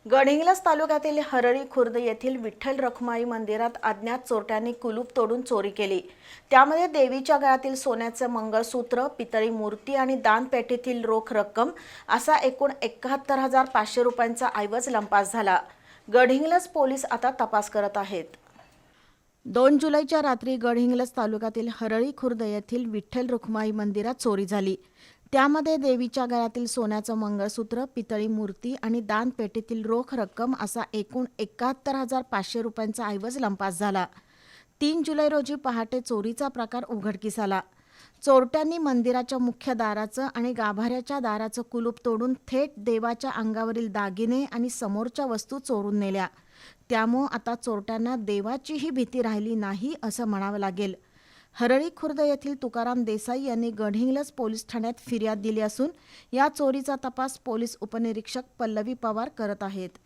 गडहिंग्लज तालुक्यातील हरळी खुर्द येथील विठ्ठल रखुमाई मंदिरात अज्ञात चोरट्यांनी कुलूप तोडून चोरी केली। त्यामध्ये देवीच्या गळ्यातील सोन्याचे मंगळसूत्र, पितळी मूर्ती आणि दानपेटीतील रोख रक्कम असा एकूण 71,500 रुपयांचा ऐवज लंपास झाला। गडहिंग्लज पोलीस आता तपास करत आहेत। 2 जुलैच्या रात्री गडहिंग्लज तालुक्यातील हरळी खुर्द येथील विठ्ठल रखुमाई मंदिरात चोरी झाली। त्यामध्ये देवीच्या गळ्यातील सोन्याचं मंगळसूत्र, पितळी मूर्ती आणि दानपेटीतील रोख रक्कम असा एकूण 71,500 रुपयांचा ऐवज लंपास झाला। 3 जुलै रोजी पहाटे चोरीचा प्रकार उघडकीस आला। चोरट्यांनी मंदिराच्या मुख्य दाराचं आणि गाभाऱ्याच्या दाराचं कुलूप तोडून थेट देवाच्या अंगावरील दागिने आणि समोरच्या वस्तू चोरून नेल्या। त्यामुळे आता चोरट्यांना देवाचीही भीती राहिली नाही असं म्हणावं लागेल। हरळी खुर्द येथील तुकाराम देसाई यांनी गडहिंग्लज पोलीस ठाण्यात फिर्याद दिली असून या चोरीचा तपास पोलीस उपनिरीक्षक पल्लवी पवार करत आहेत।